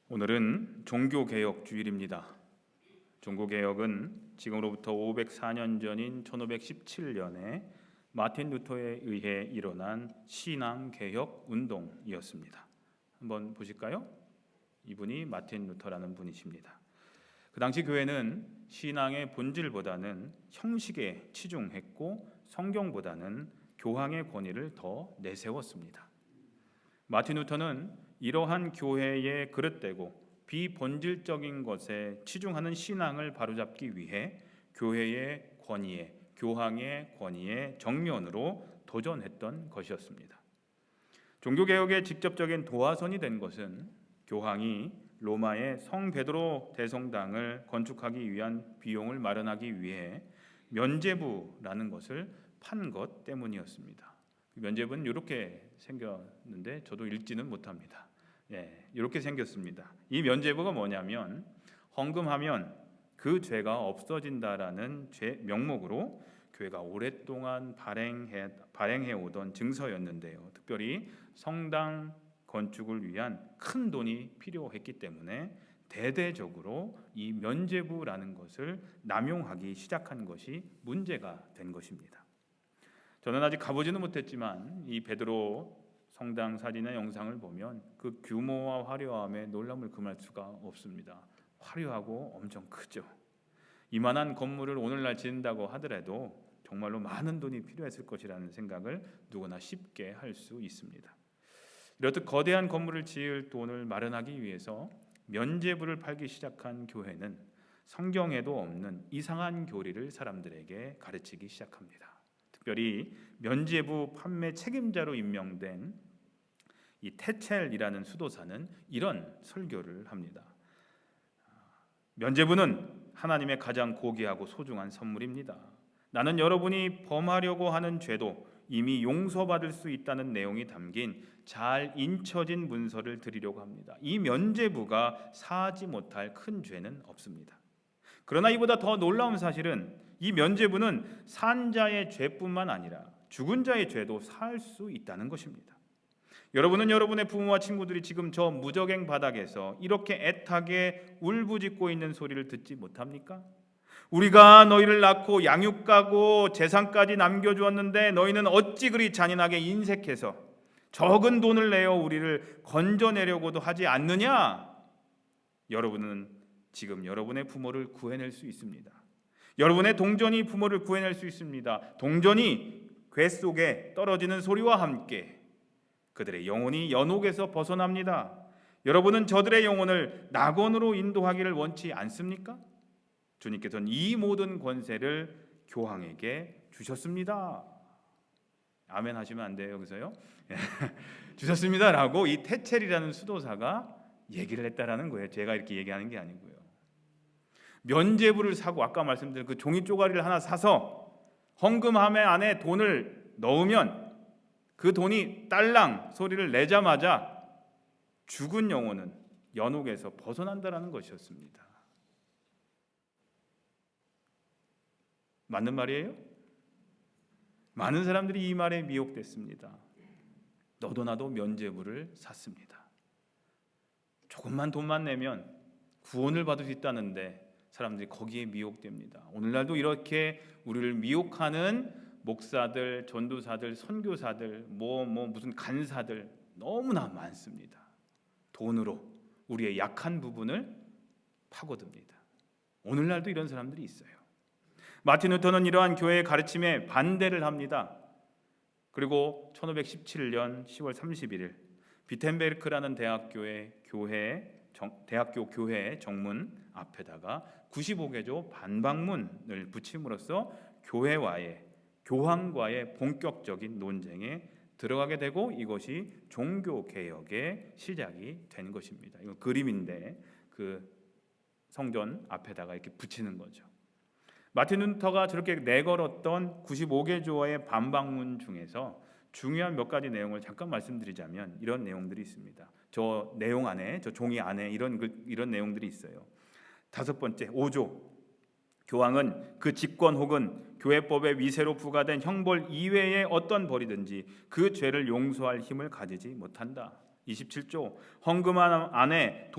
오늘은 종교개혁 주일입니다. 종교개혁은 지금으로부터 504년 전인 1517년에 마틴 루터에 의해 일어난 신앙개혁 운동이었습니다. 한번 보실까요? 이분이 마틴 루터라는 분이십니다. 그 당시 교회는 신앙의 본질보다는 형식에 치중했고 성경보다는 교황의 권위를 더 내세웠습니다. 마틴 루터는 이러한 교회의 그릇되고 비본질적인 것에 치중하는 신앙을 바로잡기 위해 교회의 권위에, 교황의 권위에 정면으로 도전했던 것이었습니다. 종교개혁의 직접적인 도화선이 된 것은 교황이 로마의 성 베드로 대성당을 건축하기 위한 비용을 마련하기 위해 면죄부라는 것을 판 것 때문이었습니다. 면죄부는 이렇게 생겼는데 저도 읽지는 못합니다. 이렇게 생겼습니다. 이 면죄부가 뭐냐면 헌금하면 그 죄가 없어진다라는 죄 명목으로 교회가 오랫동안 발행해 오던 증서였는데요. 특별히 성당 건축을 위한 큰 돈이 필요했기 때문에 대대적으로 이 면죄부라는 것을 남용하기 시작한 것이 문제가 된 것입니다. 저는 아직 가보지는 못했지만 이 베드로 성당 사진의 영상을 보면 그 규모와 화려함에 놀람을 금할 수가 없습니다. 화려하고 엄청 크죠. 이만한 건물을 오늘날 짓는다고 하더라도 정말로 많은 돈이 필요했을 것이라는 생각을 누구나 쉽게 할 수 있습니다. 이렇듯 거대한 건물을 지을 돈을 마련하기 위해서 면죄부를 팔기 시작한 교회는 성경에도 없는 이상한 교리를 사람들에게 가르치기 시작합니다. 특별히 면죄부 판매 책임자로 임명된 이 테첼이라는 수도사는 이런 설교를 합니다. 면죄부는 하나님의 가장 고귀하고 소중한 선물입니다. 나는 여러분이 범하려고 하는 죄도 이미 용서받을 수 있다는 내용이 담긴 잘 인쳐진 문서를 드리려고 합니다. 이 면죄부가 사하지 못할 큰 죄는 없습니다. 그러나 이보다 더 놀라운 사실은 이 면죄부는 산 자의 죄뿐만 아니라 죽은 자의 죄도 사할 수 있다는 것입니다. 여러분은 여러분의 부모와 친구들이 지금 저 무적행 바닥에서 이렇게 애타게 울부짖고 있는 소리를 듣지 못합니까? 우리가 너희를 낳고 양육하고 재산까지 남겨주었는데 너희는 어찌 그리 잔인하게 인색해서 적은 돈을 내어 우리를 건져내려고도 하지 않느냐? 여러분은 지금 여러분의 부모를 구해낼 수 있습니다. 여러분의 동전이 부모를 구해낼 수 있습니다. 동전이 궤 속에 떨어지는 소리와 함께 그들의 영혼이 연옥에서 벗어납니다. 여러분은 저들의 영혼을 낙원으로 인도하기를 원치 않습니까? 주님께서는 이 모든 권세를 교황에게 주셨습니다. 아멘 하시면 안 돼요, 여기서요. 주셨습니다라고 이 테첼이라는 수도사가 얘기를 했다라는 거예요. 제가 이렇게 얘기하는 게 아니고요. 면죄부를 사고 아까 말씀드린 그 종이 쪼가리를 하나 사서 헌금함에 안에 돈을 넣으면 그 돈이 딸랑 소리를 내자마자 죽은 영혼은 연옥에서 벗어난다라는 것이었습니다. 맞는 말이에요? 많은 사람들이 이 말에 미혹됐습니다. 너도 나도 면죄부를 샀습니다. 조금만 돈만 내면 구원을 받을 수 있다는데 사람들이 거기에 미혹됩니다. 오늘날도 이렇게 우리를 미혹하는 목사들, 전도사들, 선교사들, 무슨 간사들 너무나 많습니다. 돈으로 우리의 약한 부분을 파고듭니다. 오늘날도 이런 사람들이 있어요. 마틴 루터는 이러한 교회의 가르침에 반대를 합니다. 그리고 1517년 10월 31일 비텐베르크라는 대학교 교회 정문 앞에다가 95개조 반박문을 붙임으로써 교황과의 본격적인 논쟁에 들어가게 되고 이것이 종교개혁의 시작이 된 것입니다. 이거 그림인데 그 성전 앞에다가 이렇게 붙이는 거죠. 마틴 루터가 저렇게 내걸었던 95개조의 반박문 중에서 중요한 몇 가지 내용을 잠깐 말씀드리자면 이런 내용들이 있습니다. 저 내용 안에, 저 종이 안에 이런 내용들이 있어요. 5번째, 5조. 교황은 그 직권 혹은 교회법의 위세로 부과된 형벌 이외의 어떤 벌이든지 그 죄를 용서할 힘을 가지지 못한다. 27조 헌금 안에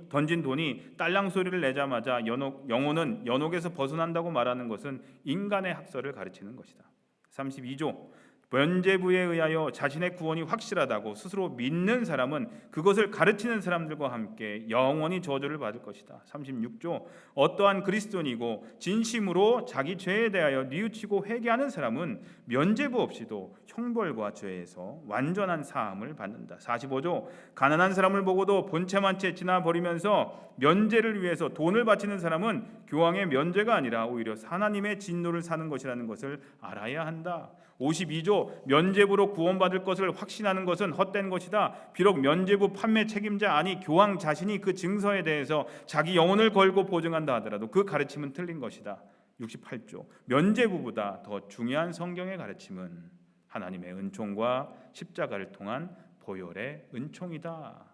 던진 돈이 딸랑 소리를 내자마자 영혼은 연옥에서 벗어난다고 말하는 것은 인간의 학설을 가르치는 것이다. 32조 면죄부에 의하여 자신의 구원이 확실하다고 스스로 믿는 사람은 그것을 가르치는 사람들과 함께 영원히 저주를 받을 것이다. 36조 어떠한 그리스도인이고 진심으로 자기 죄에 대하여 뉘우치고 회개하는 사람은 면죄부 없이도 형벌과 죄에서 완전한 사함을 받는다. 45조 가난한 사람을 보고도 본체만 채 지나버리면서 면죄를 위해서 돈을 바치는 사람은 교황의 면죄가 아니라 오히려 하나님의 진노를 사는 것이라는 것을 알아야 한다. 52조 면죄부로 구원받을 것을 확신하는 것은 헛된 것이다. 비록 면죄부 판매 책임자 아니 교황 자신이 그 증서에 대해서 자기 영혼을 걸고 보증한다 하더라도 그 가르침은 틀린 것이다. 68조 면죄부보다 더 중요한 성경의 가르침은 하나님의 은총과 십자가를 통한 보혈의 은총이다.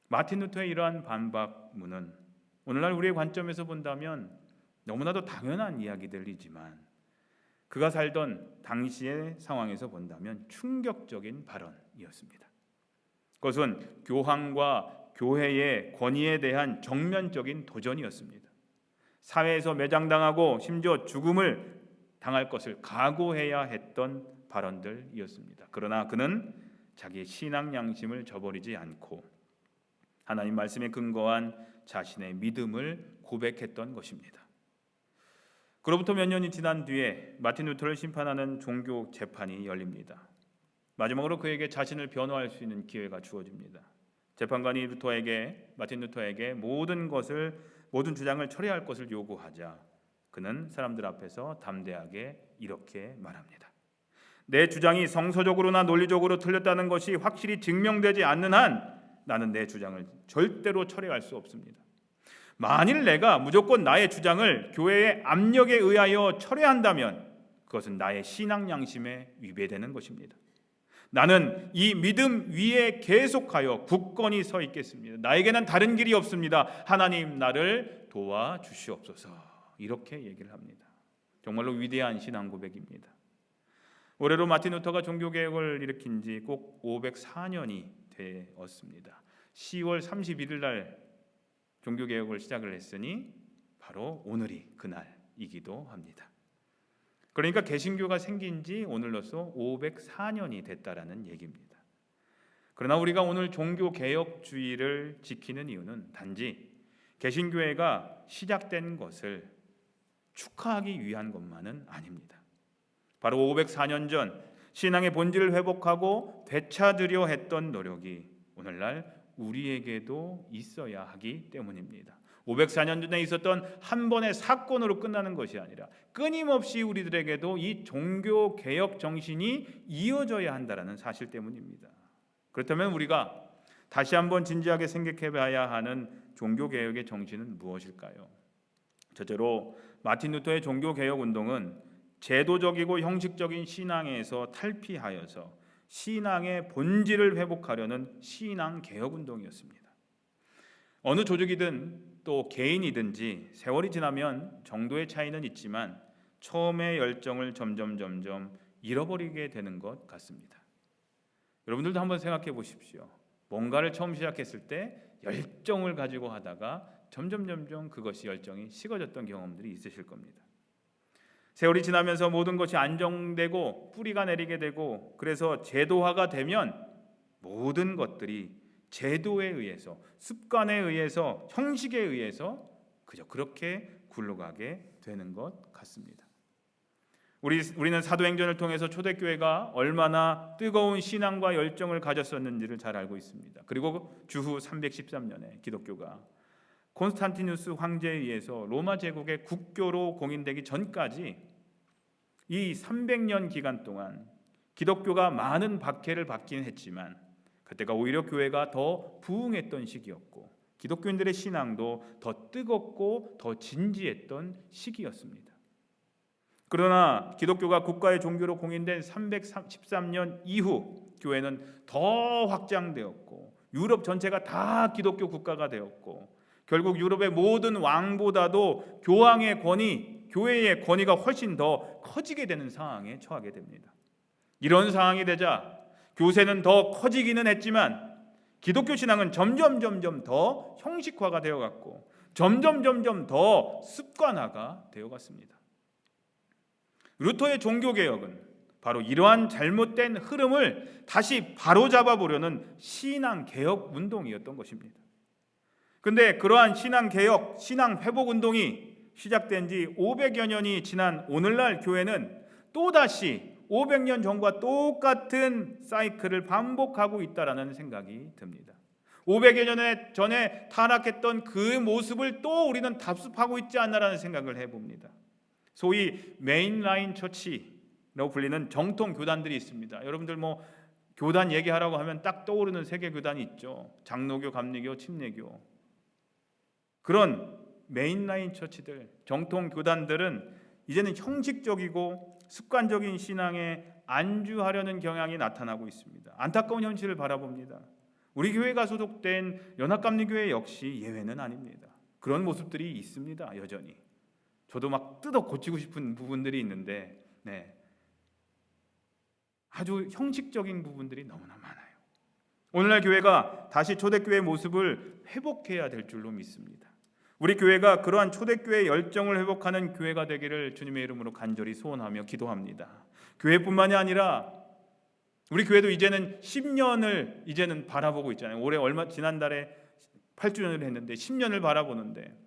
마틴 루터의 이러한 반박문은 오늘날 우리의 관점에서 본다면 너무나도 당연한 이야기들이지만 그가 살던 당시의 상황에서 본다면 충격적인 발언이었습니다. 그것은 교황과 교회의 권위에 대한 정면적인 도전이었습니다. 사회에서 매장당하고 심지어 죽음을 당할 것을 각오해야 했던 발언들이었습니다. 그러나 그는 자기의 신앙 양심을 저버리지 않고 하나님 말씀에 근거한 자신의 믿음을 고백했던 것입니다. 그로부터 몇 년이 지난 뒤에 마틴 루터를 심판하는 종교 재판이 열립니다. 마지막으로 그에게 자신을 변호할 수 있는 기회가 주어집니다. 재판관이 마틴 루터에게 모든 주장을 철회할 것을 요구하자 그는 사람들 앞에서 담대하게 이렇게 말합니다. 내 주장이 성서적으로나 논리적으로 틀렸다는 것이 확실히 증명되지 않는 한 나는 내 주장을 절대로 철회할 수 없습니다. 만일 내가 무조건 나의 주장을 교회의 압력에 의하여 철회한다면 그것은 나의 신앙 양심에 위배되는 것입니다. 나는 이 믿음 위에 계속하여 굳건히 서 있겠습니다. 나에게는 다른 길이 없습니다. 하나님 나를 도와주시옵소서. 이렇게 얘기를 합니다. 정말로 위대한 신앙 고백입니다. 올해로 마틴 루터가 종교개혁을 일으킨 지 꼭 504년이 되었습니다. 10월 31일 날 종교개혁을 시작을 했으니 바로 오늘이 그날이기도 합니다. 그러니까 개신교가 생긴 지 오늘로써 504년이 됐다라는 얘기입니다. 그러나 우리가 오늘 종교개혁주의를 지키는 이유는 단지 개신교회가 시작된 것을 축하하기 위한 것만은 아닙니다. 바로 504년 전 신앙의 본질을 회복하고 되찾으려 했던 노력이 오늘날 우리에게도 있어야 하기 때문입니다. 504년 전에 있었던 한 번의 사건으로 끝나는 것이 아니라 끊임없이 우리들에게도 이 종교개혁 정신이 이어져야 한다는 사실 때문입니다. 그렇다면 우리가 다시 한번 진지하게 생각해 봐야 하는 종교개혁의 정신은 무엇일까요? 첫째로 마틴 루터의 종교개혁 운동은 제도적이고 형식적인 신앙에서 탈피하여서 신앙의 본질을 회복하려는 신앙개혁운동이었습니다. 어느 조직이든 또 개인이든지 세월이 지나면 정도의 차이는 있지만 처음의 열정을 점점 잃어버리게 되는 것 같습니다. 여러분들도 한번 생각해 보십시오. 뭔가를 처음 시작했을 때 열정을 가지고 하다가 점점 그것이 열정이 식어졌던 경험들이 있으실 겁니다. 세월이 지나면서 모든 것이 안정되고 뿌리가 내리게 되고 그래서 제도화가 되면 모든 것들이 제도에 의해서 습관에 의해서 형식에 의해서 그저 그렇게 굴러가게 되는 것 같습니다. 우리는 사도행전을 통해서 초대교회가 얼마나 뜨거운 신앙과 열정을 가졌었는지를 잘 알고 있습니다. 그리고 주후 313년에 기독교가 콘스탄티누스 황제에 의해서 로마 제국의 국교로 공인되기 전까지 이 300년 기간 동안 기독교가 많은 박해를 받긴 했지만 그때가 오히려 교회가 더 부흥했던 시기였고 기독교인들의 신앙도 더 뜨겁고 더 진지했던 시기였습니다. 그러나 기독교가 국가의 종교로 공인된 313년 이후 교회는 더 확장되었고 유럽 전체가 다 기독교 국가가 되었고 결국 유럽의 모든 왕보다도 교황의 권위, 교회의 권위가 훨씬 더 커지게 되는 상황에 처하게 됩니다. 이런 상황이 되자 교세는 더 커지기는 했지만 기독교 신앙은 점점 더 형식화가 되어갔고 점점 더 습관화가 되어갔습니다. 루터의 종교개혁은 바로 이러한 잘못된 흐름을 다시 바로잡아 보려는 신앙개혁 운동이었던 것입니다. 그런데 그러한 신앙개혁, 신앙회복운동이 시작된 지 500여 년이 지난 오늘날 교회는 또다시 500년 전과 똑같은 사이클을 반복하고 있다라는 생각이 듭니다. 500여 년 전에 타락했던 그 모습을 또 우리는 답습하고 있지 않나라는 생각을 해봅니다. 소위 메인라인 처치라고 불리는 정통 교단들이 있습니다. 여러분들 뭐 교단 얘기하라고 하면 딱 떠오르는 세계 교단이 있죠. 장로교, 감리교, 침례교. 그런 메인라인 처치들, 정통 교단들은 이제는 형식적이고 습관적인 신앙에 안주하려는 경향이 나타나고 있습니다. 안타까운 현실을 바라봅니다. 우리 교회가 소속된 연합감리교회 역시 예외는 아닙니다. 그런 모습들이 있습니다. 여전히. 저도 막 뜯어 고치고 싶은 부분들이 있는데 아주 형식적인 부분들이 너무나 많아요. 오늘날 교회가 다시 초대교회의 모습을 회복해야 될 줄로 믿습니다. 우리 교회가 그러한 초대교회의 열정을 회복하는 교회가 되기를 주님의 이름으로 간절히 소원하며 기도합니다. 교회뿐만이 아니라 우리 교회도 이제는 10년을 이제는 바라보고 있잖아요. 올해 지난달에 8주년을 했는데 10년을 바라보는데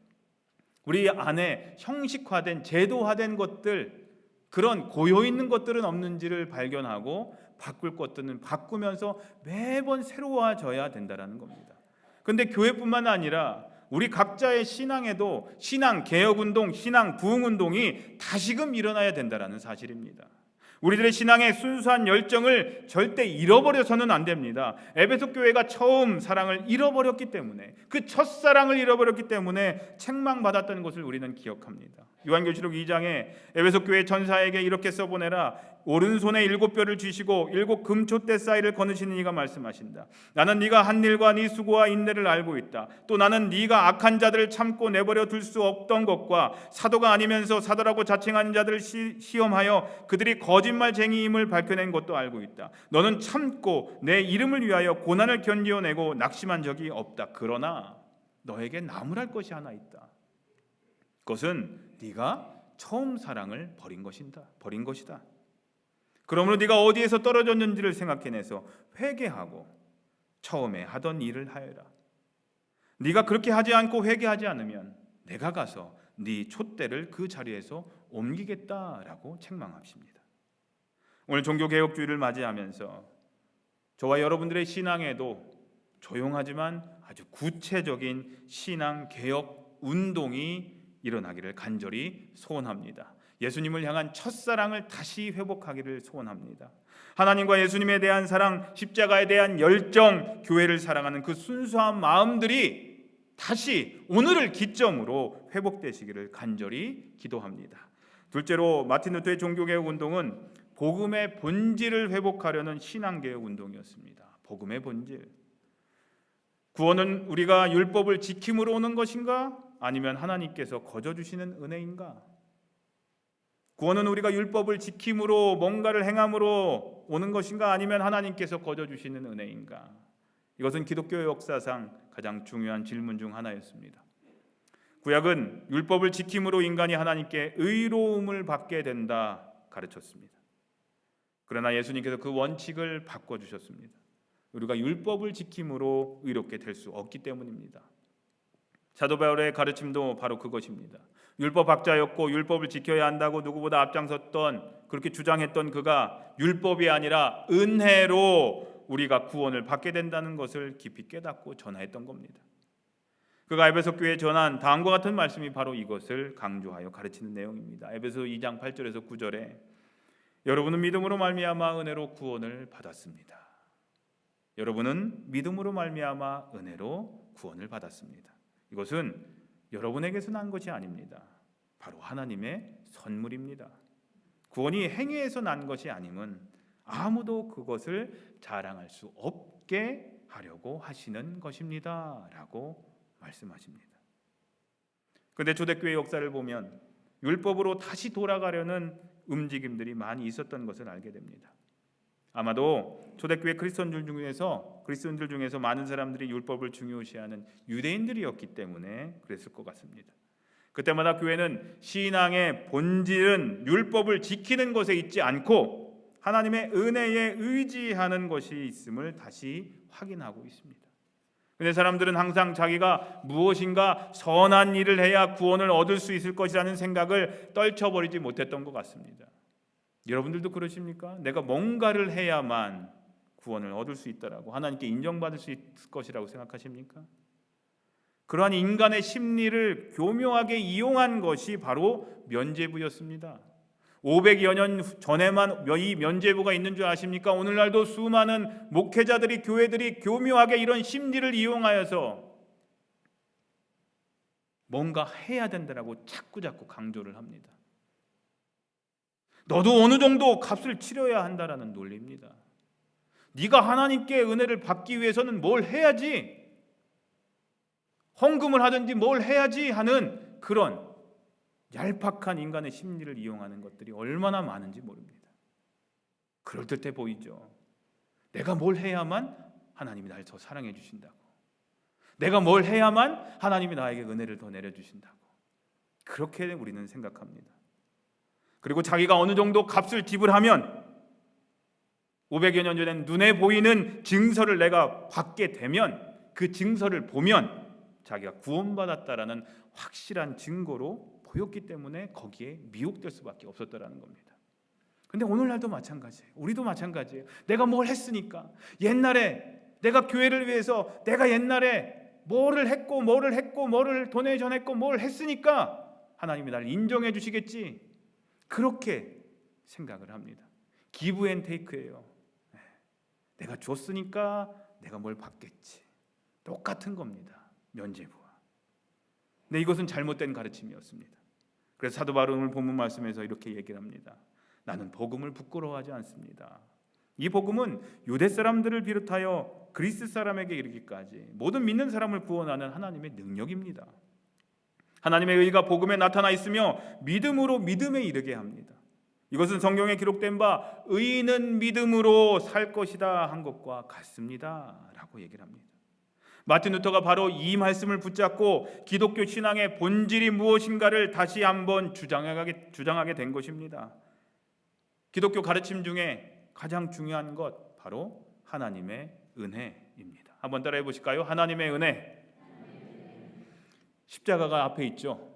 우리 안에 형식화된 제도화된 것들, 그런 고여있는 것들은 없는지를 발견하고 바꿀 것들은 바꾸면서 매번 새로워져야 된다는 겁니다. 그런데 교회뿐만 아니라 우리 각자의 신앙에도 신앙개혁운동, 신앙부흥운동이 다시금 일어나야 된다는 사실입니다. 우리들의 신앙의 순수한 열정을 절대 잃어버려서는 안 됩니다. 에베소 교회가 처음 사랑을 잃어버렸기 때문에, 그 첫사랑을 잃어버렸기 때문에 책망받았던 것을 우리는 기억합니다. 요한계시록 2장에 에베소 교회 전사에게 이렇게 써보내라. 오른손에 7뼈를 쥐시고 7 금촛대 사이를 거느시는 이가 말씀하신다. 나는 네가 한 일과 네 수고와 인내를 알고 있다. 또 나는 네가 악한 자들을 참고 내버려 둘 수 없던 것과 사도가 아니면서 사도라고 자칭하는 자들을 시험하여 그들이 거짓말쟁이임을 밝혀낸 것도 알고 있다. 너는 참고 내 이름을 위하여 고난을 견디어내고 낙심한 적이 없다. 그러나 너에게 나무랄 것이 하나 있다. 그것은 네가 처음 사랑을 버린 것이다. 그러므로 네가 어디에서 떨어졌는지를 생각해내서 회개하고 처음에 하던 일을 하여라. 네가 그렇게 하지 않고 회개하지 않으면 내가 가서 네 촛대를 그 자리에서 옮기겠다라고 책망하십니다. 오늘 종교개혁주의를 맞이하면서 저와 여러분들의 신앙에도 조용하지만 아주 구체적인 신앙개혁 운동이 일어나기를 간절히 소원합니다. 예수님을 향한 첫사랑을 다시 회복하기를 소원합니다. 하나님과 예수님에 대한 사랑, 십자가에 대한 열정, 교회를 사랑하는 그 순수한 마음들이 다시 오늘을 기점으로 회복되시기를 간절히 기도합니다. 둘째로 마틴 루터의 종교개혁 운동은 복음의 본질을 회복하려는 신앙개혁 운동이었습니다. 복음의 본질. 구원은 우리가 율법을 지킴으로 오는 것인가? 아니면 하나님께서 거저 주시는 은혜인가? 구원은 우리가 율법을 지킴으로 뭔가를 행함으로 오는 것인가? 아니면 하나님께서 거저 주시는 은혜인가? 이것은 기독교 역사상 가장 중요한 질문 중 하나였습니다. 구약은 율법을 지킴으로 인간이 하나님께 의로움을 받게 된다 가르쳤습니다. 그러나 예수님께서 그 원칙을 바꿔주셨습니다. 우리가 율법을 지킴으로 의롭게 될 수 없기 때문입니다. 사도 바울의 가르침도 바로 그것입니다. 율법학자였고 율법을 지켜야 한다고 누구보다 앞장섰던, 그렇게 주장했던 그가 율법이 아니라 은혜로 우리가 구원을 받게 된다는 것을 깊이 깨닫고 전하했던 겁니다. 그가 에베소 교회에 전한 다음과 같은 말씀이 바로 이것을 강조하여 가르치는 내용입니다. 에베소 2장 8절에서 9절에 여러분은 믿음으로 말미암아 은혜로 구원을 받았습니다. 여러분은 믿음으로 말미암아 은혜로 구원을 받았습니다. 이것은 여러분에게서 난 것이 아닙니다. 바로 하나님의 선물입니다. 구원이 행위에서 난 것이 아님은 아무도 그것을 자랑할 수 없게 하려고 하시는 것입니다. 라고 말씀하십니다. 그런데 초대교회 역사를 보면 율법으로 다시 돌아가려는 움직임들이 많이 있었던 것을 알게 됩니다. 아마도 초대교회 그리스도인들 중에서 많은 사람들이 율법을 중요시하는 유대인들이었기 때문에 그랬을 것 같습니다. 그때마다 교회는 신앙의 본질은 율법을 지키는 것에 있지 않고 하나님의 은혜에 의지하는 것이 있음을 다시 확인하고 있습니다. 근데 사람들은 항상 자기가 무엇인가 선한 일을 해야 구원을 얻을 수 있을 것이라는 생각을 떨쳐버리지 못했던 것 같습니다. 여러분들도 그러십니까? 내가 뭔가를 해야만 구원을 얻을 수 있다라고, 하나님께 인정받을 수 있을 것이라고 생각하십니까? 그러한 인간의 심리를 교묘하게 이용한 것이 바로 면죄부였습니다. 500여 년 전에만 이 면죄부가 있는 줄 아십니까? 오늘날도 수많은 목회자들이, 교회들이 교묘하게 이런 심리를 이용하여서 뭔가 해야 된다라고 자꾸 강조를 합니다. 너도 어느 정도 값을 치러야 한다라는 논리입니다. 네가 하나님께 은혜를 받기 위해서는 뭘 해야지, 헌금을 하든지 뭘 해야지 하는 그런 얄팍한 인간의 심리를 이용하는 것들이 얼마나 많은지 모릅니다. 그럴듯해 보이죠. 내가 뭘 해야만 하나님이 나를 더 사랑해 주신다고, 내가 뭘 해야만 하나님이 나에게 은혜를 더 내려주신다고, 그렇게 우리는 생각합니다. 그리고 자기가 어느 정도 값을 지불하면, 500여 년 전엔 눈에 보이는 증서를 내가 받게 되면, 그 증서를 보면 자기가 구원받았다라는 확실한 증거로 보였기 때문에 거기에 미혹될 수밖에 없었다라는 겁니다. 근데 오늘날도 마찬가지예요. 우리도 마찬가지예요. 내가 뭘 했으니까, 옛날에 내가 교회를 위해서 내가 옛날에 뭐를 했고 뭐를 도네이션했고 뭘 했으니까 하나님이 나를 인정해 주시겠지, 그렇게 생각을 합니다. 기브 앤 테이크예요. 내가 줬으니까 내가 뭘 받겠지. 똑같은 겁니다. 면죄부와. 근데 이것은 잘못된 가르침이었습니다. 그래서 사도 바울은 오늘 본문 말씀에서 이렇게 얘기를 합니다. 나는 복음을 부끄러워하지 않습니다. 이 복음은 유대 사람들을 비롯하여 그리스 사람에게 이르기까지 모든 믿는 사람을 구원하는 하나님의 능력입니다. 하나님의 의가 복음에 나타나 있으며 믿음으로 믿음에 이르게 합니다. 이것은 성경에 기록된 바 의인은 믿음으로 살 것이다 한 것과 같습니다 라고 얘기를 합니다. 마틴 루터가 바로 이 말씀을 붙잡고 기독교 신앙의 본질이 무엇인가를 다시 한번 주장하게 된 것입니다. 기독교 가르침 중에 가장 중요한 것, 바로 하나님의 은혜입니다. 한번 따라해 보실까요? 하나님의 은혜. 십자가가 앞에 있죠.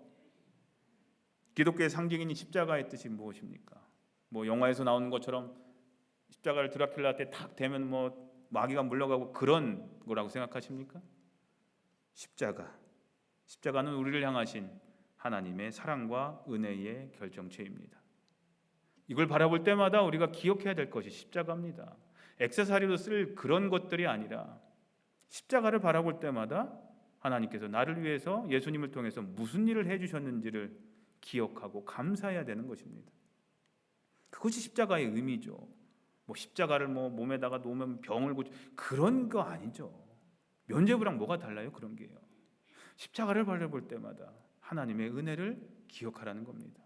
기독교의 상징인 십자가의 뜻이 무엇입니까? 뭐 영화에서 나오는 것처럼 십자가를 드라큘라한테 탁 대면 뭐 마귀가 물러가고 그런 거라고 생각하십니까? 십자가는 우리를 향하신 하나님의 사랑과 은혜의 결정체입니다. 이걸 바라볼 때마다 우리가 기억해야 될 것이 십자가입니다. 액세서리로 쓸 그런 것들이 아니라 십자가를 바라볼 때마다 하나님께서 나를 위해서 예수님을 통해서 무슨 일을 해주셨는지를 기억하고 감사해야 되는 것입니다. 그것이 십자가의 의미죠. 뭐 십자가를 뭐 몸에다가 놓으면 병을 고치, 그런 거 아니죠. 면죄부랑 뭐가 달라요? 그런 게요. 십자가를 바라볼 때마다 하나님의 은혜를 기억하라는 겁니다.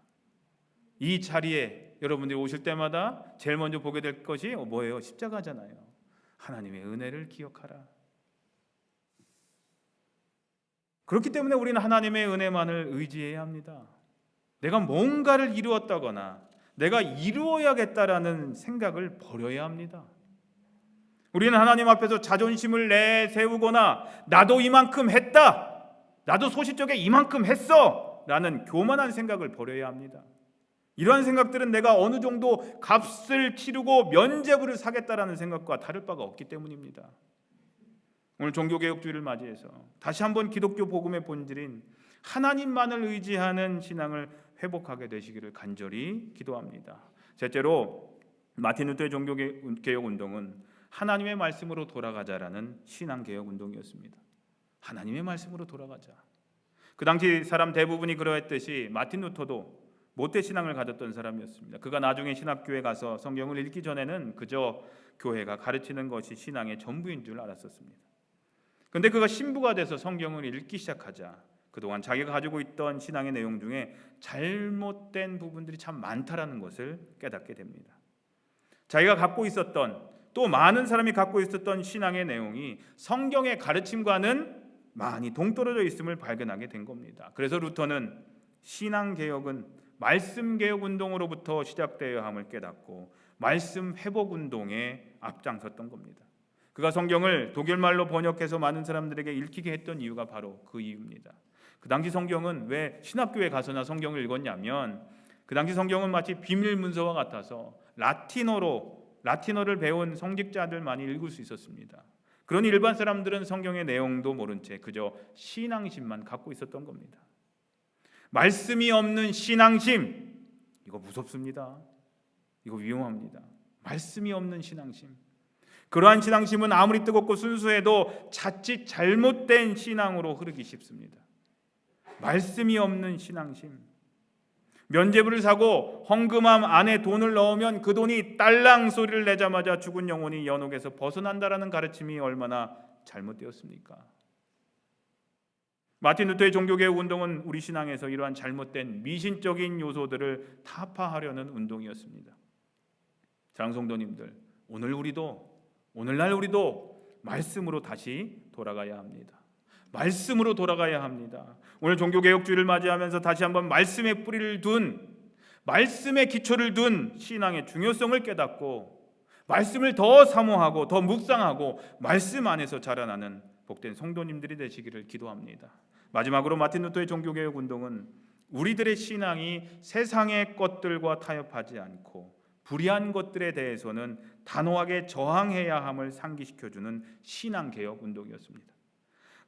이 자리에 여러분들이 오실 때마다 제일 먼저 보게 될 것이 뭐예요? 십자가잖아요. 하나님의 은혜를 기억하라. 그렇기 때문에 우리는 하나님의 은혜만을 의지해야 합니다. 내가 뭔가를 이루었다거나 내가 이루어야겠다라는 생각을 버려야 합니다. 우리는 하나님 앞에서 자존심을 내세우거나 나도 이만큼 했다, 나도 소시적에 이만큼 했어 라는 교만한 생각을 버려야 합니다. 이러한 생각들은 내가 어느 정도 값을 치르고 면죄부를 사겠다라는 생각과 다를 바가 없기 때문입니다. 오늘 종교개혁주의를 맞이해서 다시 한번 기독교 복음의 본질인 하나님만을 의지하는 신앙을 회복하게 되시기를 간절히 기도합니다. 셋째로 마틴 루터의 종교개혁운동은 하나님의 말씀으로 돌아가자라는 신앙개혁운동이었습니다. 하나님의 말씀으로 돌아가자. 그 당시 사람 대부분이 그러했듯이 마틴 루터도 모태신앙을 가졌던 사람이었습니다. 그가 나중에 신학교에 가서 성경을 읽기 전에는 그저 교회가 가르치는 것이 신앙의 전부인 줄 알았었습니다. 그런데 그가 신부가 돼서 성경을 읽기 시작하자 그동안 자기가 가지고 있던 신앙의 내용 중에 잘못된 부분들이 참 많다라는 것을 깨닫게 됩니다. 자기가 갖고 있었던 또 많은 사람이 갖고 있었던 신앙의 내용이 성경의 가르침과는 많이 동떨어져 있음을 발견하게 된 겁니다. 그래서 루터는 신앙개혁은 말씀개혁 운동으로부터 시작되어야 함을 깨닫고 말씀 회복 운동에 앞장섰던 겁니다. 그가 성경을 독일말로 번역해서 많은 사람들에게 읽히게 했던 이유가 바로 그 이유입니다. 그 당시 성경은 왜 신학교에 가서나 성경을 읽었냐면 그 당시 성경은 마치 비밀 문서와 같아서 라틴어를 배운 성직자들만이 읽을 수 있었습니다. 그러니 일반 사람들은 성경의 내용도 모른 채 그저 신앙심만 갖고 있었던 겁니다. 말씀이 없는 신앙심, 이거 무섭습니다. 이거 위험합니다. 말씀이 없는 신앙심. 그러한 신앙심은 아무리 뜨겁고 순수해도 자칫 잘못된 신앙으로 흐르기 쉽습니다. 말씀이 없는 신앙심. 면죄부를 사고 헌금함 안에 돈을 넣으면 그 돈이 딸랑 소리를 내자마자 죽은 영혼이 연옥에서 벗어난다라는 가르침이 얼마나 잘못되었습니까? 마틴 루터의 종교개혁 운동은 우리 신앙에서 이러한 잘못된 미신적인 요소들을 타파하려는 운동이었습니다. 사랑하는 성도님들, 오늘날 우리도 말씀으로 다시 돌아가야 합니다. 말씀으로 돌아가야 합니다. 오늘 종교개혁주의를 맞이하면서 다시 한번 말씀의 뿌리를 둔, 말씀의 기초를 둔 신앙의 중요성을 깨닫고 말씀을 더 사모하고 더 묵상하고 말씀 안에서 자라나는 복된 성도님들이 되시기를 기도합니다. 마지막으로 마틴 루터의 종교개혁 운동은 우리들의 신앙이 세상의 것들과 타협하지 않고 불의한 것들에 대해서는 단호하게 저항해야 함을 상기시켜주는 신앙개혁 운동이었습니다.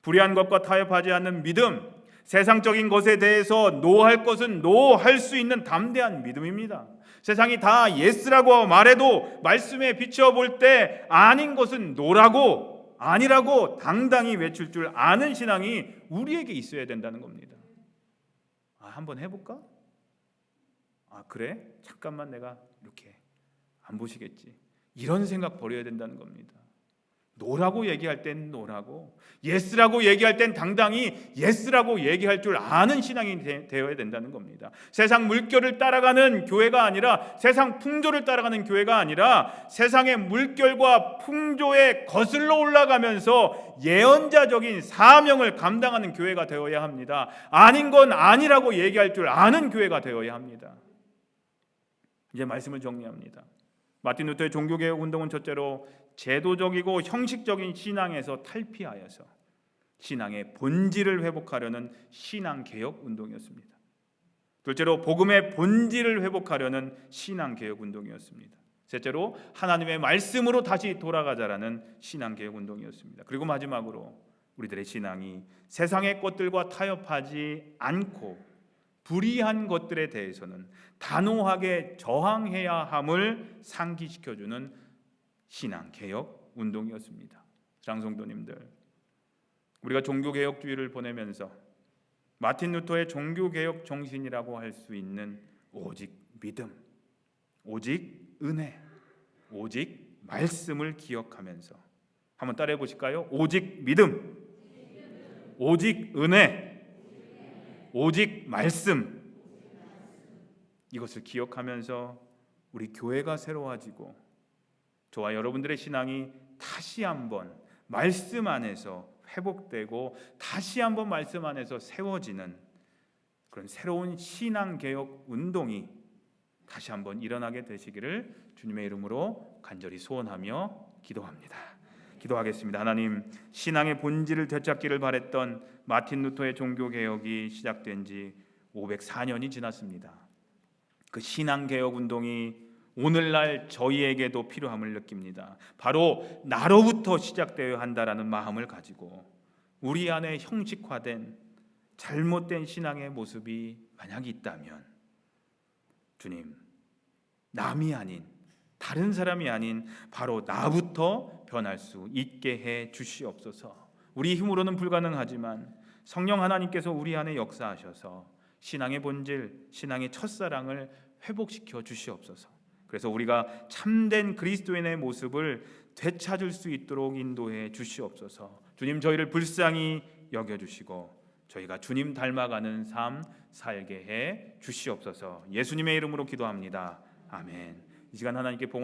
불의한 것과 타협하지 않는 믿음, 세상적인 것에 대해서 노할 것은 노할 수 있는 담대한 믿음입니다. 세상이 다 예스라고 말해도 말씀에 비춰볼 때 아닌 것은 노라고, 아니라고 당당히 외칠 줄 아는 신앙이 우리에게 있어야 된다는 겁니다. 한번 해볼까? 그래? 잠깐만 내가 이렇게 안 보시겠지. 이런 생각 버려야 된다는 겁니다. 노라고 얘기할 땐 노라고, 예스라고 얘기할 땐 당당히 예스라고 얘기할 줄 아는 신앙이 되어야 된다는 겁니다. 세상 물결을 따라가는 교회가 아니라, 세상 풍조를 따라가는 교회가 아니라 세상의 물결과 풍조에 거슬러 올라가면서 예언자적인 사명을 감당하는 교회가 되어야 합니다. 아닌 건 아니라고 얘기할 줄 아는 교회가 되어야 합니다. 이제 말씀을 정리합니다. 마틴 루터의 종교개혁 운동은 첫째로 제도적이고 형식적인 신앙에서 탈피하여서 신앙의 본질을 회복하려는 신앙개혁 운동이었습니다. 둘째로 복음의 본질을 회복하려는 신앙개혁 운동이었습니다. 셋째로 하나님의 말씀으로 다시 돌아가자라는 신앙개혁 운동이었습니다. 그리고 마지막으로 우리들의 신앙이 세상의 것들과 타협하지 않고 불의한 것들에 대해서는 단호하게 저항해야 함을 상기시켜주는 신앙개혁 운동이었습니다. 사랑하는 성도님들, 우리가 종교개혁주의를 보내면서 마틴 루터의 종교개혁 정신이라고 할 수 있는 오직 믿음, 오직 은혜, 오직 말씀을 기억하면서 한번 따라해 보실까요? 오직 믿음, 오직 은혜, 오직 말씀, 이것을 기억하면서 우리 교회가 새로워지고 저와 여러분들의 신앙이 다시 한번 말씀 안에서 회복되고 다시 한번 말씀 안에서 세워지는 그런 새로운 신앙개혁 운동이 다시 한번 일어나게 되시기를 주님의 이름으로 간절히 소원하며 기도합니다. 기도하겠습니다. 하나님, 신앙의 본질을 되찾기를 바랬던 마틴 루터의 종교개혁이 시작된 지 504년이 지났습니다. 그 신앙개혁 운동이 오늘날 저희에게도 필요함을 느낍니다. 바로 나로부터 시작되어야 한다라는 마음을 가지고 우리 안에 형식화된 잘못된 신앙의 모습이 만약 있다면 주님, 남이 아닌 다른 사람이 아닌 바로 나부터 변할 수 있게 해 주시옵소서. 우리 힘으로는 불가능하지만 성령 하나님께서 우리 안에 역사하셔서 신앙의 본질, 신앙의 첫사랑을 회복시켜 주시옵소서. 그래서 우리가 참된 그리스도인의 모습을 되찾을 수 있도록 인도해 주시옵소서. 주님, 저희를 불쌍히 여겨주시고 저희가 주님 닮아가는 삶 살게 해 주시옵소서. 예수님의 이름으로 기도합니다. 아멘. 이 시간 하나님께 봉헌